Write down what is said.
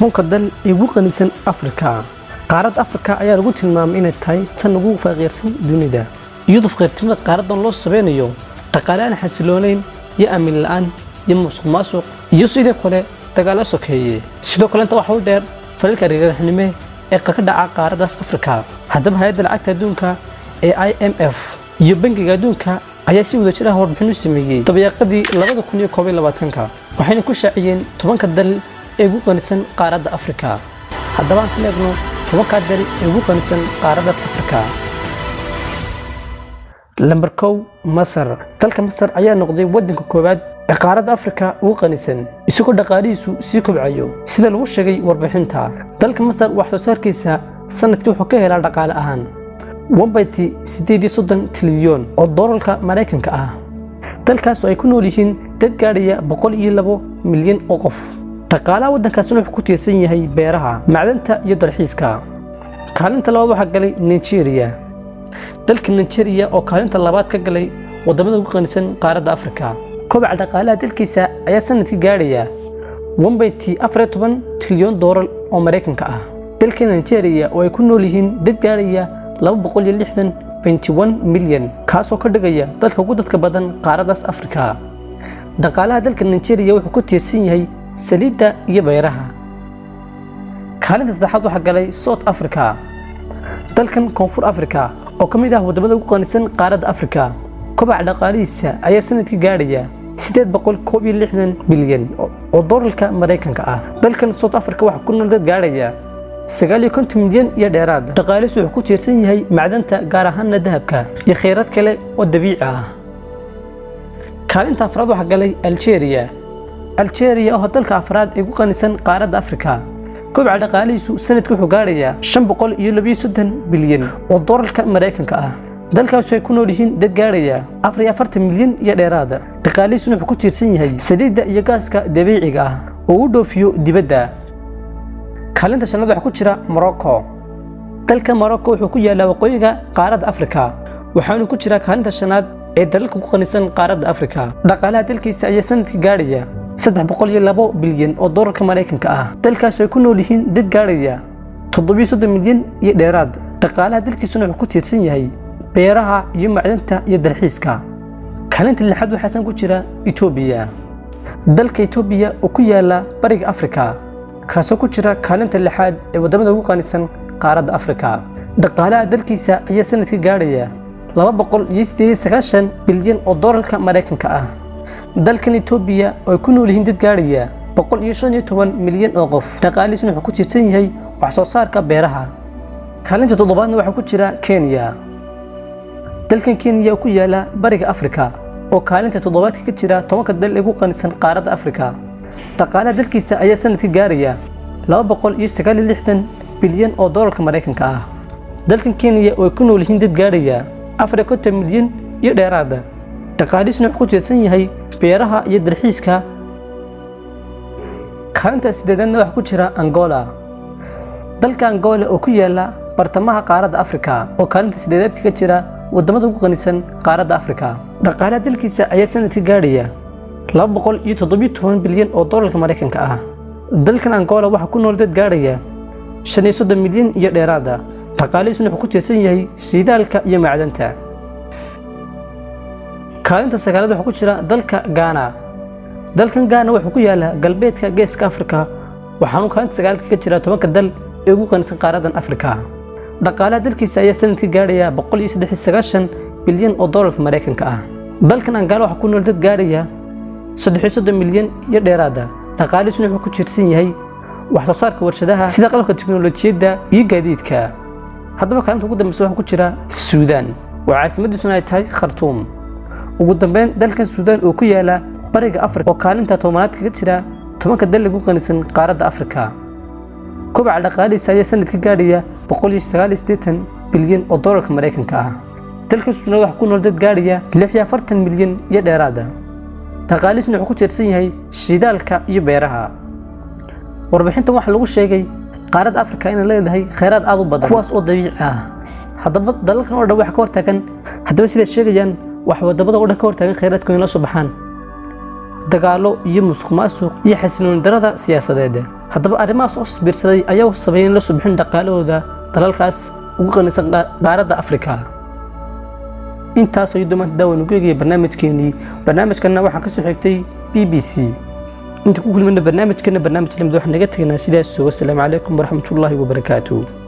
tobanka dal ee ugu qanisan Afrika. Qaaradda Afrika ayaa lagu tilmaamay inay tahay tan ugu faqriirsan dunida, iyadoo faqriirnimada qaaraddan loo sabeynayo dhaqaale aan xasiloonayn iyo amni la'aan iyo musuqmaasuq iyo sidoo kale dagaalo sokeeye. Sidoo kale inta waxa u dheer falalka argagixisnimo ee ka dhaca qaaraddaas Afrika. Haddaba hay'adda lacagta adduunka ee IMF iyo Bangiga Adduunka ayaa si wadajir ah warbixin u sameeyay dabayaaqadii 2021 waxayna ku shaaciyeen 10 dal ee ugu qanisan qaaradda Afrika. haddaba aan eegno 10 dal ee ugu qanisan qaaradda Afrika. Lambar 1 Masar. Dalka Masar ayaa noqday waddanka koowaad ee qaaradda Afrika ugu qanisan isagoo dhaqaalihiisu sii kobcayo sida lagu sheegay warbixinta. Dalka Masar waxa soo saarkiisa sanadkii wuxuu ka helaa dhaqaale ahaan 1.8 trilyan oo doolarka Mareykanka ah. dalkaas ay ku nool yihiin dad gaadhaya 102 milyan oo qof. dhaqaalaha waddankaas wuxuu ku tiirsan yahay beeraha, macdanta iyo dalxiiska. kaalinta labaad waxa galay Nigeria. dalka Nigeria oo kaalinta labaad ka galay wadamada ugu qanisan qaaradda Afrika. kobaca dhaqaalaha dalkiisa ayaa sanadkii gaadhaya 1.14 trilyan doolar oo Mareykanka ah. dalka Nigeria oo ay ku nool yihiin dad gaadhaya 260.1 milyan, kaasoo ka dhigaya dalka ugu dadka badan qaaraddaas Afrika. dhaqaalaha dalka Nigeria wuxuu ku tiirsan yahay saliidda iyo beeraha. kaalinta saddexaad waxa galay South Africa. dalkan Koonfur Afrika oo ka mid ah wadamada ugu qanisan qaaradda Afrika. kobaca dhaqaalihiisa ayaa sanadkii gaadhaya 861 bilyan oo doolarka Mareykanka ah. dalkan South Africa waxa ku nool dad gaadhaya 59 milyan iyo dheeraad. dhaqaalihiisu wuxuu ku tiirsan yahay macdanta, gaar ahaan dahabka iyo kheyraad kale oo dabiici ah. kaalinta afraad waxa galay Algeria. oo dalka afraad ee ugu qanisan qaaradda Afrika. kobaca dhaqaalihiisu sanadkii wuxuu gaadhaya 532 bilyan oo doolarka Mareykanka ah. dalkaas ay ku nool yihiin dad gaadhaya 44 milyan iyo dheeraad. dhaqaalihiisu wuxuu ku tiirsan yahay saliidda iyo gaaska dabiiciga ah oo uu dhoofiyo dibadda. kaalinta shanaad waxa ku jira Morocco. dalka Morocco wuxuu ku yaalaa waqooyiga qaaradda Afrika, waxaana ku jira kaalinta shanaad ee dalalka ku qanisan qaaradda Afrika. dhaqaalaha dalkiisa ayaa sanadkii gaadhaya 302 bilyan oo doolarka Mareykanka ah. dalkaas ay ku nool yihiin dad gaadhaya 730 milyan iyo dheeraad. dhaqaalaha dalkiisuna wuxuu ku tiirsan yahay beeraha iyo macdanta iyo dalxiiska. kaalinta lixaad waxaa ku jira Ethiopia. dalka Ethiopia oo ku yaala bariga Afrika, kaasoo ku jira kaalinta lixaad ee wadamada ugu qanisan qaaradda Afrika. dhaqaalaha dalkiisa ayaa sanadkii gaadhaya 298 bilyan oo doolarka Mareykanka ah. dalkan Ethiopia oo ku nool yihiin dad gaadhaya 115 milyan oo qof. dhaqaalihiisuna wuxuu ku tiirsan yahay wax soo saarka beeraha. kaalinta toddobaadna waxaa ku jira Kenya. dalkan Kenya oo ku yaala bariga Afrika oo kaalinta toddobaad ka jira 10 dal ee ugu qanisan qaaradda Afrika. dhaqaalaha dalkiisa ayaa sanadkii gaadhaya 269 bilyan oo doolarka Mareykanka ah. dalkan Kenya oo ku nool yihiin dad gaadhaya 40 milyan iyo dheeraad. dhaqaalihiisuna wuxuu ku tiirsan yahay beeraha iyo dalxiiska. kaalinta sideedaadna waxaa ku jira Angola. dalka Angola oo ku yaala bartamaha qaaradda Afrika oo kaalinta sideedaad ka jira wadamada ugu qanisan qaaradda Afrika. dhaqaalaha dalkiisa ayaa sanadkii gaadhaya 217 bilyan oo doolarka Mareykanka ah. dalkan Angola waxa ku nool dad gaadhaya 35 milyan iyo dheeraad. dhaqaalihiisuna wuxuu ku tiirsan yahay shidaalka iyo macdanta. kaalinta sagaalaad waxa ku jira dalka Ghana. dalkan Ghana wuxuu ku yaalaa galbeedka geeska Afrika, waxaana kaalinta sagaalaad ka jira 10 dal ee ugu qanisan qaaraddan Afrika. dhaqaalaha dalkiisa ayaa sanadkii gaadhaya 193 bilyan oo doolarka Mareykanka ah. dalkan Angola waxa ku nool dad gaadhaya 30 milyan iyo dheeraad. dhaqaalihiisuna wuxuu ku tiirsan yahay wax soo saarka warshadaha sida qalabka tiknoolajiyadda iyo gaadiidka. haddaba kaalinta ugu dambeysa waxa ku jira Suudaan, oo caasimadiisuna ay tahay Khartoum. ugu dambeyn, dalkan Suudaan oo ku yaala bariga Afrika oo kaalinta tobanaad ka jira 10 dal ee ugu qanisan qaaradda Afrika. kobaca dhaqaalihiisa ayaa sanadkii gaadhaya 189 bilyan oo doolarka Mareykanka ah. dalka Suudaan waxa ku nool dad gaadhaya 46 milyan iyo dheeraad. dhaqaalihiisuna wuxuu ku tiirsan yahay shidaalka iyo beeraha. warbixintan waxaa lagu sheegay qaaradda Afrika inay leedahay kheyraad aad u badan, kuwaas oo dabiici ah. haddaba dalalkan oo dhan waxa ka hortaagan, haddaba sida sheegayaan wax wadamada oo dhan ka hortaagan kheyraadkooda la soo baxaan dagaalo iyo musuqmaasuq iyo xasilooni darrada siyaasadeed. haddaba arrimahaas oo isbiirsaday ayaa sameeyay in la subixin dhaqaalahooda dalalkaas ugu qanisan qaaradda Afrika. intaas oo dhammaan daawan ugu eegay barnaamijkana waxaan ka soo xigtay BBC. inta ku kulmina barnaamijkana barnaamij lamid waxaan naga tagnaa sidaas. Assalaamu calaykum waraxmatullaahi wabarakaatuh.